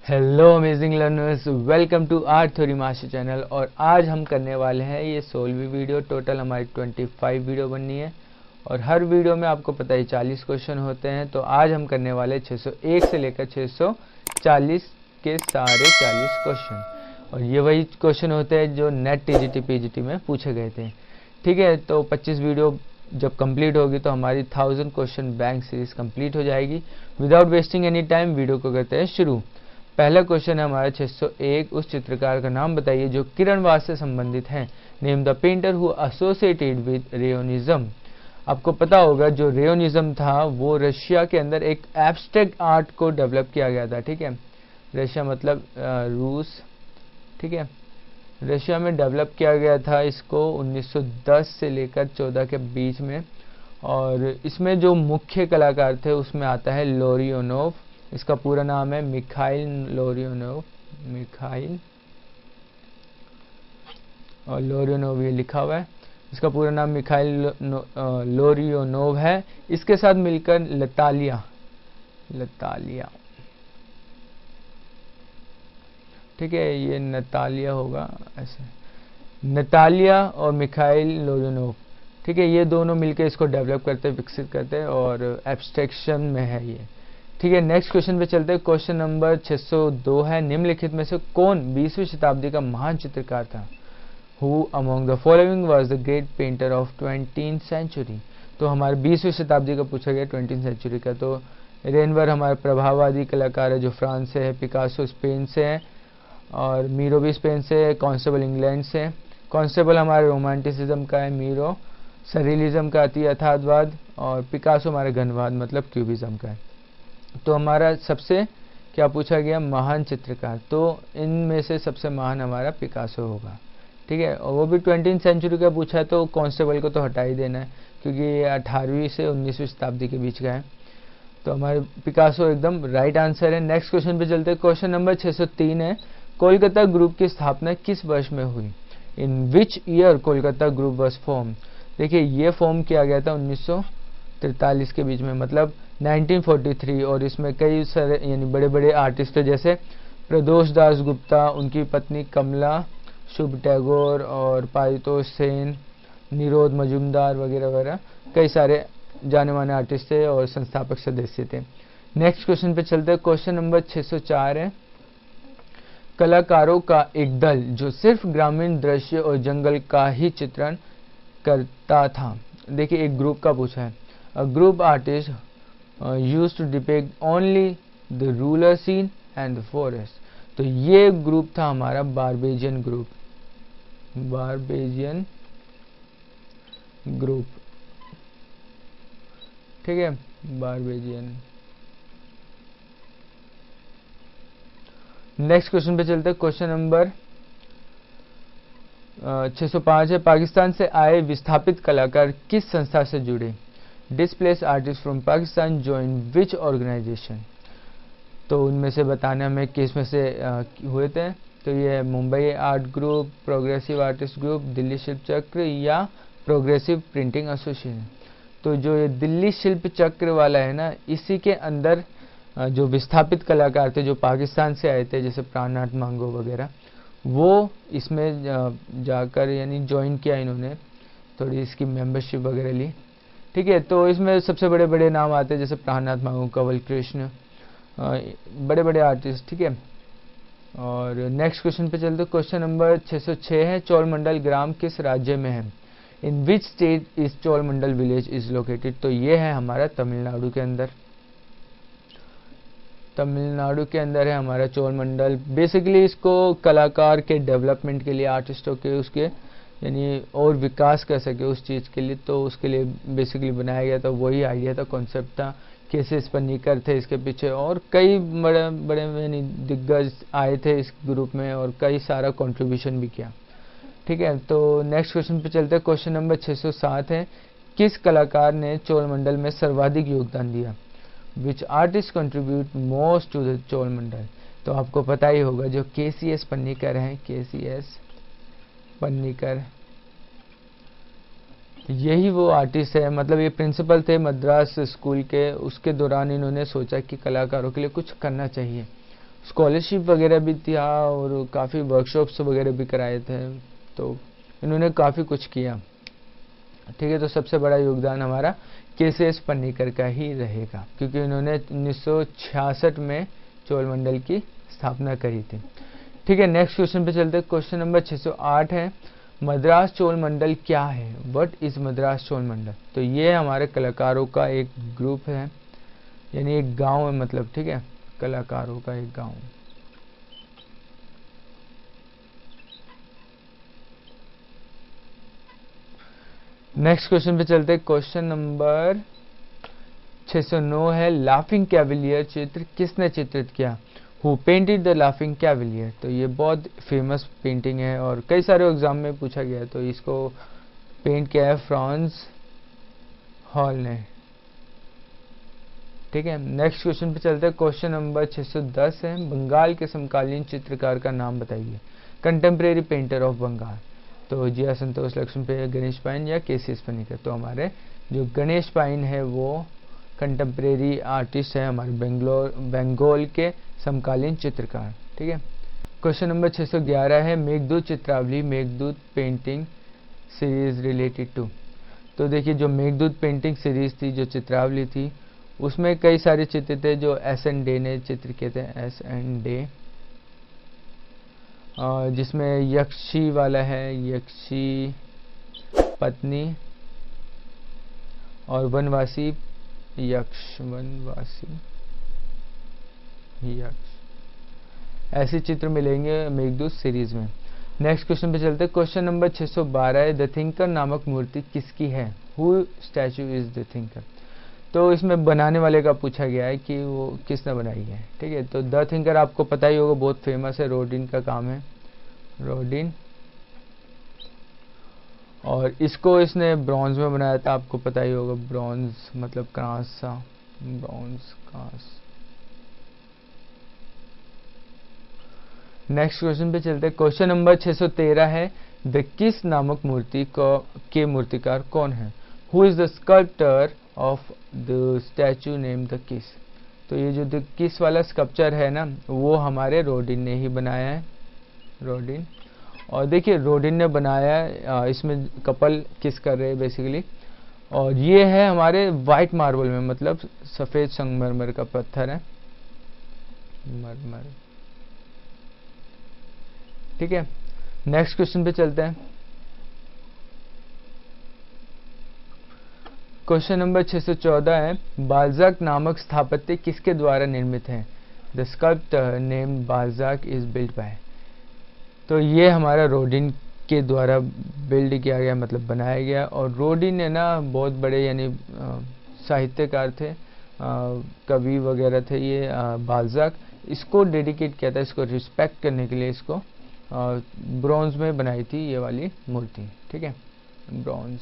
Hello amazing learners, welcome to art theory master channel. और आज हम करने वाले हैं ये 16वीं वीडियो। टोटल हमारी 25 वीडियो बननी है और हर वीडियो में आपको पता है 40 क्वेश्चन होते हैं। तो आज हम करने वाले 601 से लेकर 640 के सारे 40 क्वेश्चन, और ये वही क्वेश्चन होते हैं जो नेट टीजीटी पीजीटी में पूछे गए थे। ठीक है, तो 25 वीडियो जब कंप्लीट होगी तो हमारी 1000 क्वेश्चन बैंक सीरीज कंप्लीट हो जाएगी। Without wasting any time video को करते हैं शुरू। पहला क्वेश्चन है हमारा 601। उस चित्रकार का नाम बताइए जो किरणवाद से संबंधित है। Name the painter who associated with rayonism. आपको पता होगा जो रेयोनिज्म था वो रशिया के अंदर एक एब्स्ट्रैक्ट आर्ट को डेवलप किया गया था। ठीक है, रशिया मतलब रूस। ठीक है, रशिया में डेवलप किया गया था इसको 1910 से लेकर 14 के बीच में। और इसमें जो मुख्य कलाकार थे उसमें आता है लोरियोनोव। इसका पूरा नाम है मिखाइल लोरियोनोव। मिखाइल और लोरियोनोव ये लिखा हुआ है। इसका पूरा नाम मिखाइल लोरियोनोव है। इसके साथ मिलकर लतालिया ठीक है, ये नतालिया होगा ऐसे, नतालिया और मिखाइल लोरियोनोव। ठीक है, ये दोनों मिलकर इसको डेवलप करते विकसित करते और एब्स्ट्रैक्शन में है ये। ठीक है, नेक्स्ट क्वेश्चन पे चलते हैं। क्वेश्चन नंबर 602 है, निम्नलिखित में से कौन 20वीं शताब्दी का महान चित्रकार था। Who among the following was the great painter of 20th century. तो हमारे 20वीं शताब्दी का पूछा गया 20th सेंचुरी का। तो रेनवर हमारे प्रभाववादी कलाकार है जो फ्रांस से है, पिकासो स्पेन से है, और मीरो भी स्पेन से है, कॉन्स्टेबल इंग्लैंड से। कॉन्स्टेबल हमारे रोमांटिसिज्म का है, मीरो सरियलिज्म का अति यथार्थवाद, और पिकासो हमारे घनवाद मतलब क्यूबिज्म का है। तो हमारा सबसे क्या पूछा गया, महान चित्रकार। तो इनमें से सबसे महान हमारा पिकासो होगा। ठीक है, और वो भी 20th सेंचुरी का पूछा है तो कॉन्स्टेबल को तो हटा ही देना है क्योंकि ये 18वीं से 19वीं शताब्दी के बीच का है। तो हमारे पिकासो एकदम राइट आंसर है। नेक्स्ट क्वेश्चन पे चलते हैं। क्वेश्चन नंबर 603 है, कोलकाता ग्रुप की स्थापना किस वर्ष में हुई। In which year Kolkata group was form. देखिए, ये फॉर्म किया गया था 1943 के बीच में, मतलब 1943। और इसमें कई सारे यानी बड़े बड़े आर्टिस्ट थे जैसे प्रदोष दास गुप्ता, उनकी पत्नी कमला, शुभ टैगोर और पारितोष सेन, निरोध मजुमदार वगैरह वगैरह कई सारे जाने माने आर्टिस्ट थे और संस्थापक सदस्य थे। नेक्स्ट क्वेश्चन पे चलते हैं। क्वेश्चन नंबर 604 है, कलाकारों का एक दल जो सिर्फ ग्रामीण दृश्य और जंगल का ही चित्रण करता था। देखिए, एक ग्रुप का पूछा है। A group artist used to depict only the rural scene and the forest. तो ये ग्रुप था हमारा बारबेजियन ग्रुप। बारबेजियन ग्रुप, ठीक है, बारबेजियन। नेक्स्ट क्वेश्चन पे चलते हैं। क्वेश्चन नंबर 605 है, पाकिस्तान से आए विस्थापित कलाकार किस संस्था से जुड़े। Displaced artist from Pakistan join which organisation. तो उनमें से बताने हमें किस में से हुए थे। तो ये Mumbai art group, progressive artist group, Delhi शिल्प चक्र या प्रोग्रेसिव प्रिंटिंग एसोसिएशन। तो जो ये दिल्ली शिल्प चक्र वाला है ना, इसी के अंदर जो विस्थापित कलाकार थे जो पाकिस्तान से आए थे जैसे प्राणनाथ मांगो वगैरह, वो इसमें जाकर यानी ज्वाइन किया इन्होंने, थोड़ी इसकी मेंबरशिप वगैरह ली। ठीक है, तो इसमें सबसे बड़े बड़े नाम आते हैं जैसे प्राणनाथ मांगो, कंवल कृष्ण, बड़े बड़े आर्टिस्ट। ठीक है, और नेक्स्ट क्वेश्चन पे चलते। क्वेश्चन नंबर 606 है, चोलमंडल ग्राम किस राज्य में है। In which state is Cholamandal village is located. तो ये है हमारा तमिलनाडु के अंदर। तमिलनाडु के अंदर है हमारा चोलमंडल। बेसिकली इसको कलाकार के डेवलपमेंट के लिए, आर्टिस्टों के उसके यानी और विकास कर सके उस चीज़ के लिए, तो उसके लिए बेसिकली बनाया गया था। वही आइडिया था, कॉन्सेप्ट था। केसेस पन्नीकर थे इसके पीछे और कई बड़े बड़े यानी दिग्गज आए थे इस ग्रुप में और कई सारा कंट्रीब्यूशन भी किया। ठीक है, तो नेक्स्ट क्वेश्चन पे चलते हैं। क्वेश्चन नंबर 607 है, किस कलाकार ने चोलमंडल में सर्वाधिक योगदान दिया। Which artist contribute most to the Cholamandal. तो आपको पता ही होगा जो केसीएस पन्नीकर हैं, केसीएस पन्नीकर, यही वो आर्टिस्ट है। मतलब ये प्रिंसिपल थे मद्रास स्कूल के। उसके दौरान इन्होंने सोचा कि कलाकारों के लिए कुछ करना चाहिए, स्कॉलरशिप वगैरह भी था और काफ़ी वर्कशॉप्स वगैरह भी कराए थे, तो इन्होंने काफ़ी कुछ किया। ठीक है, तो सबसे बड़ा योगदान हमारा के.सी.एस. पन्नीकर का ही रहेगा, क्योंकि इन्होंने 1966 में चोल मंडल की स्थापना करी थी। ठीक है, नेक्स्ट क्वेश्चन पे चलते हैं। क्वेश्चन नंबर 608 है, मद्रास चोल मंडल क्या है? व्हाट इज मद्रास चोल मंडल? तो ये हमारे कलाकारों का एक ग्रुप है, यानी एक गांव है, मतलब ठीक है, कलाकारों का एक गांव। नेक्स्ट क्वेश्चन पे चलते हैं। क्वेश्चन नंबर 609 है, लाफिंग कैवलियर चित्र किसने चित्रित किया? Who painted the laughing Cavalier? तो ये बहुत फेमस पेंटिंग है और कई सारे एग्जाम में पूछा गया है, तो इसको पेंट किया है फ्रांस हॉल ने। ठीक है, नेक्स्ट क्वेश्चन पे चलते हैं। क्वेश्चन नंबर 610 है, बंगाल के समकालीन चित्रकार का नाम बताइए। Contemporary painter of Bengal. तो जी संतोष लक्ष्मी, गणेश पाइन या के.सी.एस. पन्नीकर? तो हमारे जो गणेश पाइन है वो कंटेम्प्रेरी आर्टिस्ट है, हमारे बंगाल के समकालीन चित्रकार। ठीक है, क्वेश्चन नंबर 611 है, Meghdoot Chitravali Meghdoot painting series related to? तो देखिए, जो मेघदूत पेंटिंग सीरीज थी, जो चित्रावली थी, उसमें कई सारे चित्र थे जो एस.एन. डे ने चित्र किए थे। एस.एन. डे, जिसमें यक्षी वाला है, यक्षी पत्नी और वनवासी यक्ष, वनवासी यक्ष, ऐसे चित्र मिलेंगे मेघदूत सीरीज में। नेक्स्ट क्वेश्चन पे चलते हैं। क्वेश्चन नंबर 612 है, द थिंकर नामक मूर्ति किसकी है? Who statue is the thinker? तो इसमें बनाने वाले का पूछा गया है कि वो किसने बनाई है। ठीक है, तो द थिंकर आपको पता ही होगा, बहुत फेमस है, रोडिन का काम है, रोडिन। और इसको इसने ब्रॉन्ज में बनाया था, आपको पता ही होगा, ब्रॉन्ज मतलब कांसा, ब्रॉन्ज कांस। नेक्स्ट क्वेश्चन पे चलते हैं। क्वेश्चन नंबर 613 है, द किस नामक मूर्ति के मूर्तिकार कौन है? Who is the sculptor of the statue name the किस? तो ये जो द किस वाला स्कल्पचर है ना, वो हमारे रोडिन ने ही बनाया है, रोडिन। और देखिए, रोडिन ने बनाया है, इसमें कपल किस कर रहे हैं बेसिकली। और ये है हमारे वाइट मार्बल में, मतलब सफेद संगमरमर का पत्थर है, मरमर। ठीक है, नेक्स्ट क्वेश्चन पे चलते हैं। क्वेश्चन नंबर 614 है, बाल्जाक नामक स्थापत्य किसके द्वारा निर्मित है? The sculptor name Balzac is built by? तो ये हमारा रोडिन के द्वारा बिल्ड किया गया, मतलब बनाया गया। और रोडिन है ना, बहुत बड़े यानी साहित्यकार थे, कवि वगैरह थे ये, बाल्जाक। इसको डेडिकेट किया था, इसको रिस्पेक्ट करने के लिए इसको ब्रॉन्ज में बनाई थी ये वाली मूर्ति। ठीक है, ब्रॉन्ज।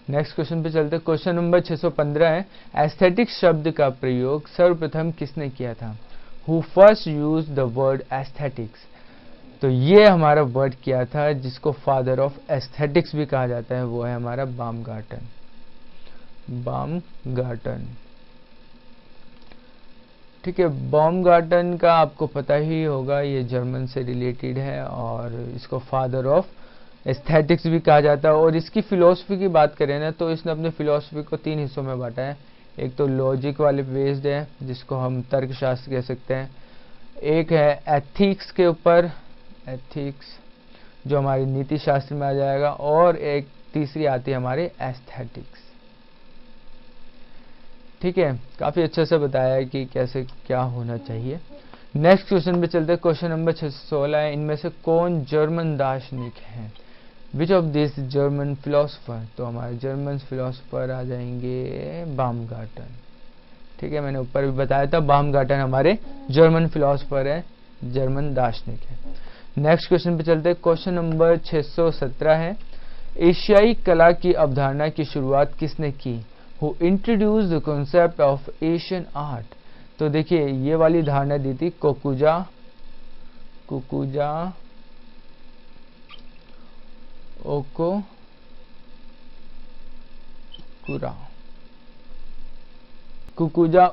नेक्स्ट क्वेश्चन पे चलते हैं। क्वेश्चन नंबर 615 है, एस्थेटिक शब्द का प्रयोग सर्वप्रथम किसने किया था? Who first use the word aesthetics? तो ये हमारा वर्ड किया था, जिसको फादर ऑफ एस्थेटिक्स भी कहा जाता है, वो है हमारा बामगार्टन, बामगार्टन। ठीक है, बामगार्टन का आपको पता ही होगा, ये जर्मन से रिलेटेड है और इसको फादर ऑफ एस्थेटिक्स भी कहा जाता है। और इसकी फिलॉसफी की बात करें ना, तो इसने अपने फिलॉसफी को 3 हिस्सों में बांटा है। एक तो लॉजिक वाले बेस्ड है, जिसको हम तर्कशास्त्र कह सकते हैं। एक है एथिक्स के ऊपर, एथिक्स जो हमारी नीति शास्त्र में आ जाएगा। और एक तीसरी आती है हमारे एस्थेटिक्स। ठीक है, काफी अच्छे से बताया है कि कैसे क्या होना चाहिए। नेक्स्ट क्वेश्चन पे चलते हैं। क्वेश्चन नंबर 616 है, इनमें से कौन जर्मन दार्शनिक है? Which of this German philosopher? तो हमारे जर्मन फिलोसोफर आ जाएंगे बामगार्टन। ठीक है, मैंने ऊपर भी बताया था, बामगार्टन हमारे जर्मन फिलोसोफर है, जर्मन दार्शनिक है। नेक्स्ट क्वेश्चन पे चलते हैं। क्वेश्चन नंबर 617 है, एशियाई कला की अवधारणा की शुरुआत किसने की? Who introduce the concept of Asian art? तो देखिए, ये वाली धारणा दी थी कुकुजा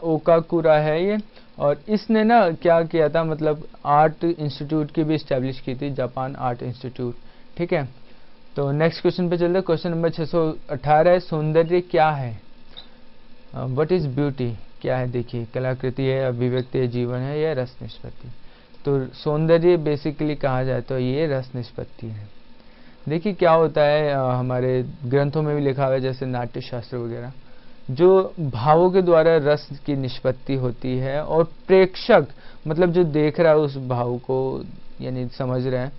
ओकाकुरा है ये। और इसने ना क्या किया था, मतलब आर्ट इंस्टीट्यूट की भी इस्टेब्लिश की थी, जापान आर्ट इंस्टीट्यूट। ठीक है, तो नेक्स्ट क्वेश्चन पे चलते हैं। क्वेश्चन नंबर 618 है, सौंदर्य क्या है? What is beauty? क्या है? देखिए, कलाकृति है, अभिव्यक्ति है, जीवन है, या रस निष्पत्ति? तो सौंदर्य बेसिकली कहा जाए तो ये रस निष्पत्ति है। देखिए क्या होता है, हमारे ग्रंथों में भी लिखा हुआ है, जैसे नाट्य शास्त्र वगैरह, जो भावों के द्वारा रस की निष्पत्ति होती है, और प्रेक्षक मतलब जो देख रहा है उस भाव को, यानी समझ रहे हैं,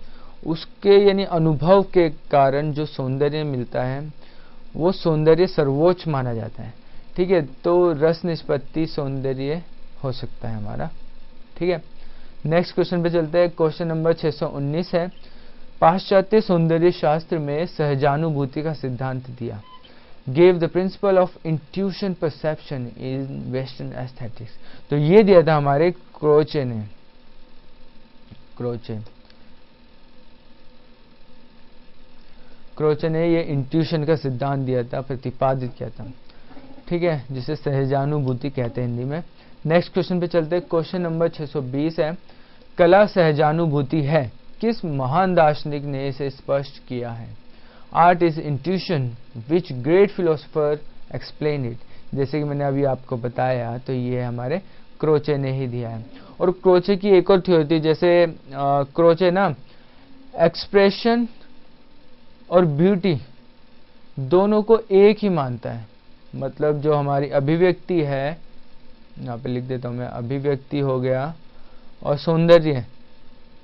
उसके यानी अनुभव के कारण जो सौंदर्य मिलता है वो सौंदर्य सर्वोच्च माना जाता है। ठीक है, तो रस निष्पत्ति सौंदर्य हो सकता है हमारा। ठीक है, नेक्स्ट क्वेश्चन पे चलते हैं। क्वेश्चन नंबर 619 है, पाश्चात्य सौंदर्य शास्त्र में सहजानुभूति का सिद्धांत दिया। Gave the principle of intuition perception in Western aesthetics। तो ये दिया था हमारे क्रोचे ने। क्रोचे ने ये इंट्यूशन का सिद्धांत दिया था, प्रतिपादित किया था। ठीक है, जिसे सहजानुभूति कहते हैं हिंदी में। नेक्स्ट क्वेश्चन पे चलते हैं। क्वेश्चन नंबर 620 है, कला सहजानुभूति है, किस महान दार्शनिक ने इसे स्पष्ट किया है? Art is intuition which great philosopher explain it. जैसे कि मैंने अभी आपको बताया, तो ये हमारे क्रोचे ने ही दिया है। और क्रोचे की एक और थ्योरी थी, जैसे क्रोचे ना एक्सप्रेशन और ब्यूटी दोनों को एक ही मानता है। मतलब जो हमारी अभिव्यक्ति है, यहाँ पे लिख देता हूं मैं, अभिव्यक्ति हो गया और सौंदर्य,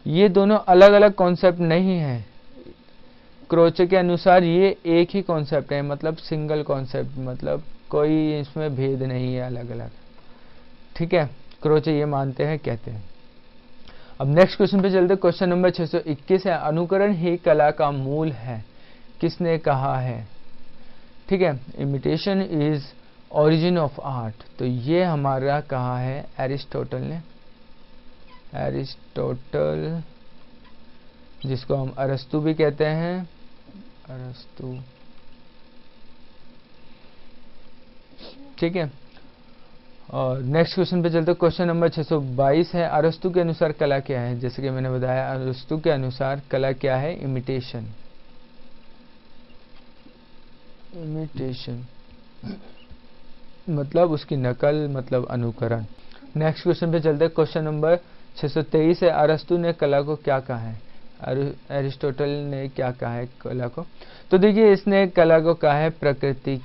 ये दोनों अलग अलग कॉन्सेप्ट नहीं है। क्रोचे के अनुसार ये एक ही कॉन्सेप्ट है, मतलब सिंगल कॉन्सेप्ट, मतलब कोई इसमें भेद नहीं है अलग अलग। ठीक है, क्रोचे ये मानते हैं, कहते हैं। अब नेक्स्ट क्वेश्चन पे चलते। क्वेश्चन नंबर 621 है, अनुकरण ही कला का मूल है, किसने कहा है? ठीक है, imitation is origin of art. तो ये हमारा कहा है एरिस्टोटल ने। एरिस्टोटल, जिसको हम अरस्तु भी कहते हैं, अरस्तु। ठीक है, और नेक्स्ट क्वेश्चन पे चलते। क्वेश्चन नंबर 622 है, अरस्तु के अनुसार कला क्या है? जैसे कि मैंने बताया, अरस्तु के अनुसार कला क्या है? इमिटेशन। इमिटेशन मतलब उसकी नकल, मतलब अनुकरण। नेक्स्ट क्वेश्चन पे चलते। क्वेश्चन नंबर 623 है, अरस्तु ने कला को क्या कहा है? एरिस्टोटल ने क्या कहा है कला को? तो देखिए, इसने कला को कहा है प्रकृति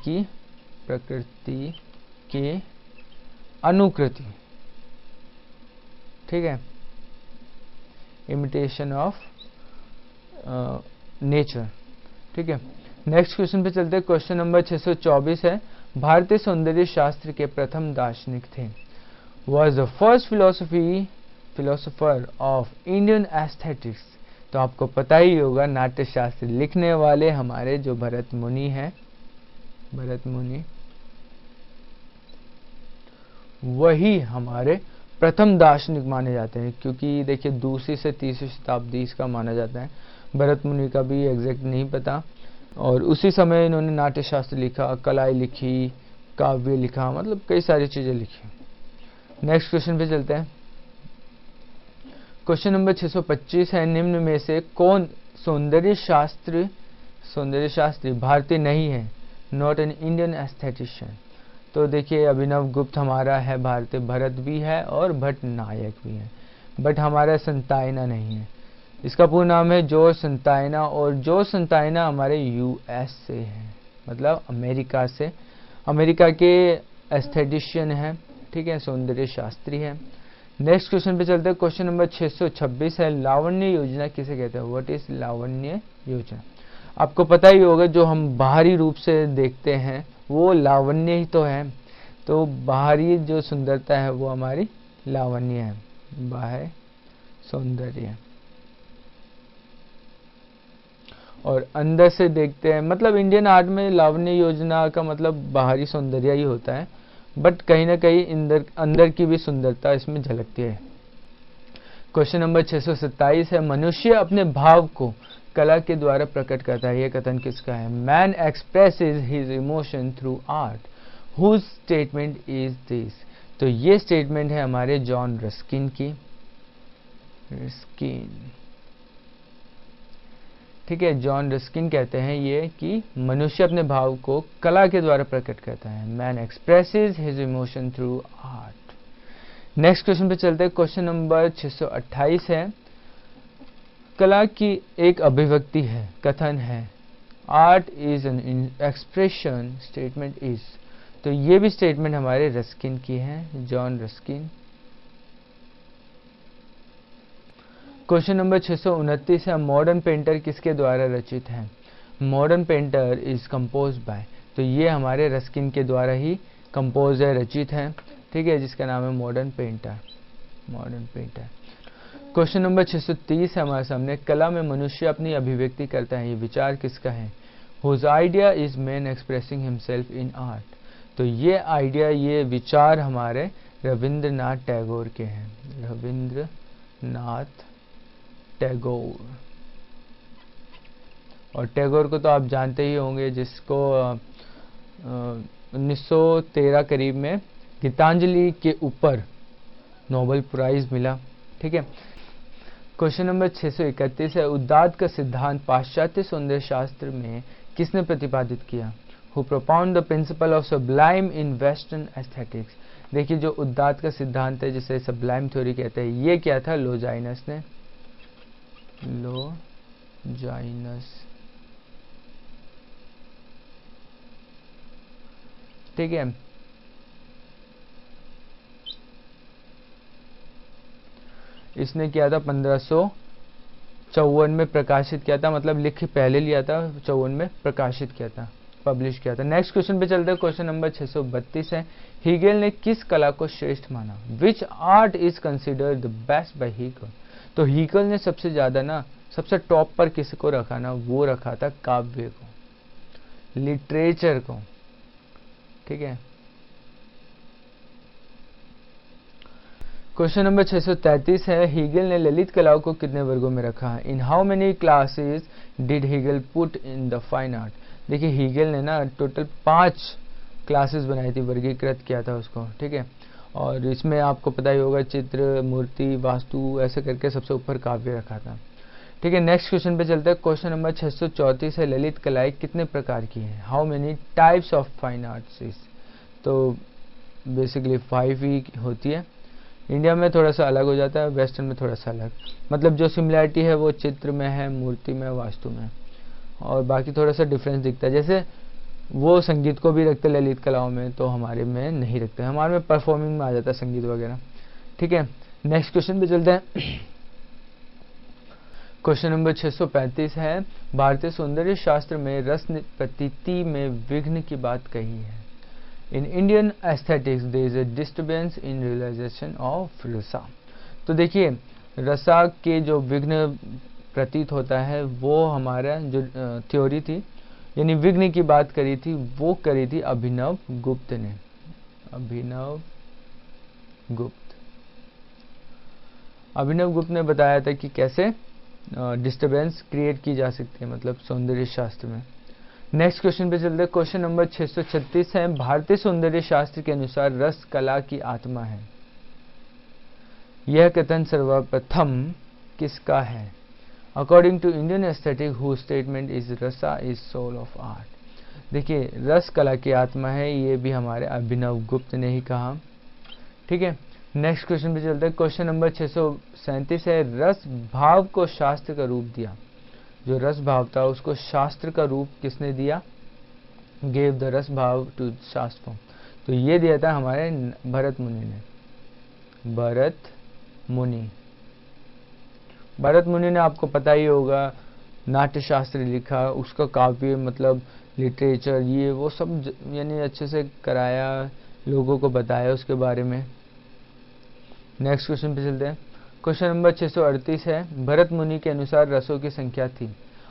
की अनुकृति। ठीक है, इमिटेशन ऑफ नेचर। ठीक है, नेक्स्ट क्वेश्चन पे चलते हैं। क्वेश्चन नंबर 624 है, भारतीय सौंदर्य शास्त्र के प्रथम दार्शनिक थे। Was the first philosopher of Indian aesthetics. तो आपको पता ही होगा, नाट्य शास्त्र लिखने वाले हमारे जो भरत मुनि हैं, भरत मुनि, वही हमारे प्रथम दार्शनिक माने जाते हैं। क्योंकि देखिए, दूसरी से तीसरी शताब्दी इसका माना जाता है। भरत मुनि का भी एग्जैक्ट नहीं पता। और उसी समय इन्होंने नाट्य शास्त्र लिखा, कलाएं लिखी, काव्य लिखा, मतलब कई सारी चीजें लिखी। नेक्स्ट क्वेश्चन पे चलते हैं। क्वेश्चन नंबर 625 है, निम्न में से कौन सौंदर्य शास्त्री भारतीय नहीं है? Not an Indian esthetician. तो देखिए, अभिनव गुप्त हमारा है भारतीय, भरत भी है और भट्ट नायक भी है, बट हमारा संतायना नहीं है। इसका पूर्ण नाम है जॉर्ज संतायना, और जॉर्ज संतायना हमारे यूएस से है, मतलब अमेरिका से। अमेरिका के एस्थेटिशियन है। ठीक है, सौंदर्य शास्त्री है। नेक्स्ट क्वेश्चन पे चलते हैं। क्वेश्चन नंबर 626 है, लावण्य योजना किसे कहते हैं? व्हाट इज लावण्य योजना? आपको पता ही होगा, जो हम बाहरी रूप से देखते हैं वो लावण्य ही तो है। तो बाहरी जो सुंदरता है वो हमारी लावण्य है, बाह्य सौंदर्य। और अंदर से देखते हैं, मतलब इंडियन आर्ट में लावण्य योजना का मतलब बाहरी सौंदर्य ही होता है, बट कहीं ना कहीं अंदर की भी सुंदरता इसमें झलकती है। क्वेश्चन नंबर 627 है, मनुष्य अपने भाव को कला के द्वारा प्रकट करता है। यह कथन किसका है? Man expresses his emotion through art, whose statement is this. तो ये स्टेटमेंट है हमारे जॉन रस्किन की। रस्किन, ठीक है, जॉन रस्किन कहते हैं ये कि मनुष्य अपने भाव को कला के द्वारा प्रकट करता है। Man expresses his emotion through art. Next question पे चलते हैं। क्वेश्चन नंबर 628 है, कला की एक अभिव्यक्ति है, कथन है। Art is an expression, statement is. तो ये भी स्टेटमेंट हमारे रस्किन की है, जॉन रस्किन। क्वेश्चन नंबर 629 है, मॉडर्न पेंटर किसके द्वारा रचित है? Modern painter is compose bye. तो ये हमारे रस्किन के द्वारा ही कंपोज है, रचित है, ठीक है, जिसका नाम है modern painter. Modern painter. Question number 630 है हमारे सामने, कला में मनुष्य अपनी अभिव्यक्ति करता है, ये विचार किसका है? Whose idea is man expressing himself in art. तो ये आइडिया, ये विचार हमारे रविंद्रनाथ टैगोर के हैं। रविंद्रनाथ टैगोर। और टैगोर को तो आप जानते ही होंगे, जिसको 1913 करीब में गीतांजलि के ऊपर नोबेल प्राइज मिला, ठीक है। क्वेश्चन नंबर 631 है, उद्दात का सिद्धांत पाश्चात्य सौंदर्य शास्त्र में किसने प्रतिपादित किया? Who प्रोपाउंड the principle of sublime in western aesthetics. देखिए, जो उद्दात का सिद्धांत है, जिसे सब्लाइम थ्योरी कहते हैं, ये क्या था? लोजाइनस ने। लोजाइनस, ठीक है। इसने किया था 1554 में प्रकाशित किया था, मतलब लिख पहले लिया था, 54 में प्रकाशित किया था, पब्लिश किया था। नेक्स्ट क्वेश्चन पे चलते हैं। क्वेश्चन नंबर 632 है, हीगेल ने किस कला को श्रेष्ठ माना? Which art is considered the best by Hegel. तो हीगल ने सबसे ज्यादा ना, सबसे टॉप पर किसको रखा ना? वो रखा था काव्य को, लिटरेचर को, ठीक है। क्वेश्चन नंबर 633 है, हीगल ने ललित कलाओं को कितने वर्गों में रखा है? In how many classes did Hegel put in the fine art. देखिए, हीगल ने ना टोटल 5 क्लासेस बनाई थी, वर्गीकृत किया था उसको, ठीक है। और इसमें आपको पता ही होगा, चित्र, मूर्ति, वास्तु, ऐसे करके सबसे ऊपर काव्य रखा था, ठीक है। नेक्स्ट क्वेश्चन पे चलते हैं। क्वेश्चन नंबर 634 है, ललित कलाएं कितने प्रकार की हैं? How many types of fine arts is. तो बेसिकली 5 ही होती है। इंडिया में थोड़ा सा अलग हो जाता है, वेस्टर्न में थोड़ा सा अलग, मतलब जो सिमिलैरिटी है वो चित्र में है, मूर्ति में, वास्तु में, और बाकी थोड़ा सा डिफरेंस दिखता है। जैसे वो संगीत को भी रखते ललित कलाओं में, तो हमारे में नहीं रखते, हमारे में परफॉर्मिंग में आ जाता है संगीत वगैरह, ठीक है। नेक्स्ट क्वेश्चन पे चलते हैं। क्वेश्चन नंबर 635 है, भारतीय सौंदर्य शास्त्र में रस प्रतीति में विघ्न की बात कही है। In Indian aesthetics there is a disturbance in realisation of rasa. तो देखिए, रसा के जो विघ्न प्रतीत होता है, वो हमारा जो थ्योरी थी, यानी विघ्न की बात करी थी, वो करी थी अभिनव गुप्त ने। अभिनव गुप्त ने बताया था कि कैसे डिस्टर्बेंस क्रिएट की जा सकती है, मतलब सौंदर्य शास्त्र में। नेक्स्ट क्वेश्चन पे चलते हैं। क्वेश्चन नंबर 636 है, भारतीय सौंदर्य शास्त्र के अनुसार रस कला की आत्मा है। यह कथन सर्वप्रथम किसका है? According to Indian aesthetic who statement is rasa is soul of art. देखिए, रस कला की आत्मा है, ये भी हमारे अभिनव गुप्त ने ही कहा, ठीक है। नेक्स्ट क्वेश्चन पे चलते हैं। क्वेश्चन नंबर 637 है, रस भाव को शास्त्र का रूप दिया। जो रस भाव था उसको शास्त्र का रूप किसने दिया? गेव द रस भाव टू शास्त्र फॉर्म। तो ये दिया था हमारे भरत मुनि ने। भरत मुनि ने आपको पता ही होगा, नाट्य शास्त्र लिखा, उसका काव्य मतलब लिटरेचर, ये वो सब यानी अच्छे से कराया, लोगों को बताया उसके बारे में। नेक्स्ट क्वेश्चन पे चलते हैं। क्वेश्चन नंबर 638 है, भरत मुनि के अनुसार रसों की संख्या थी।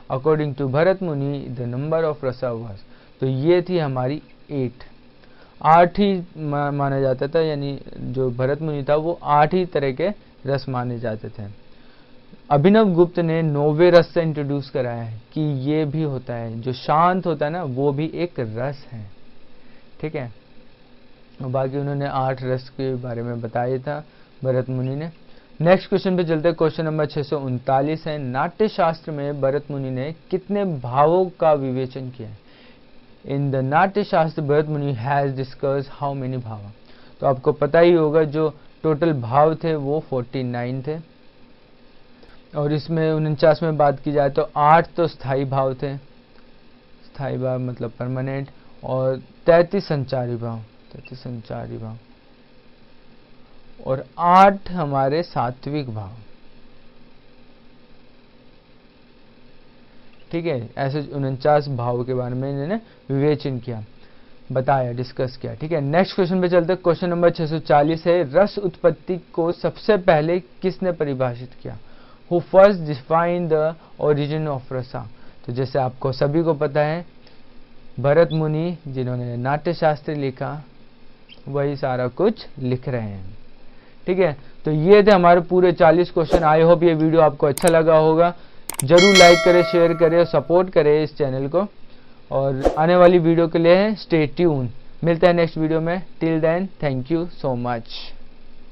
अकॉर्डिंग टू भरत मुनि द नंबर ऑफ रसा वाज। तो ये थी हमारी 8 ही माना जाता था, यानी जो भरत मुनि था वो 8 ही तरह के रस माने जाते थे। अभिनव गुप्त ने 9वें रस से इंट्रोड्यूस कराया है कि ये भी होता है, जो शांत होता है ना, वो भी एक रस है, ठीक है। और बाकी उन्होंने 8 रस के बारे में बताया था भरत मुनि ने। नेक्स्ट क्वेश्चन पे चलते हैं। क्वेश्चन नंबर 639 है, नाट्य शास्त्र में भरत मुनि ने कितने भावों का विवेचन किया है? इन द नाट्य शास्त्र भरत मुनि हैज डिस्कस हाउ मेनी भाव? तो आपको पता ही होगा जो टोटल भाव थे वो 49 थे, और इसमें 49 में बात की जाए तो 8 तो स्थायी भाव थे, स्थायी भाव मतलब परमानेंट, और 33 संचारी भाव, 33 संचारी भाव, और 8 हमारे सात्विक भाव। ठीक है, ऐसे 49 भाव के बारे में इन्होंने विवेचन किया, बताया, डिस्कस किया। ठीक है, नेक्स्ट क्वेश्चन पे चलते हैं। क्वेश्चन नंबर 640 है, रस उत्पत्ति को सबसे पहले किसने परिभाषित किया? Who first define the origin of rasa? तो जैसे आपको सभी को पता है, भरत मुनि जिन्होंने नाट्य शास्त्र लिखा वही सारा कुछ लिख रहे हैं। ठीक है, तो ये थे हमारे पूरे 40 क्वेश्चन। आई होप ये वीडियो आपको अच्छा लगा होगा। जरूर लाइक करें, शेयर करें और सपोर्ट करें इस चैनल को, और आने वाली वीडियो के लिए स्टे ट्यून। मिलते हैं नेक्स्ट वीडियो में। Till then, thank you so much.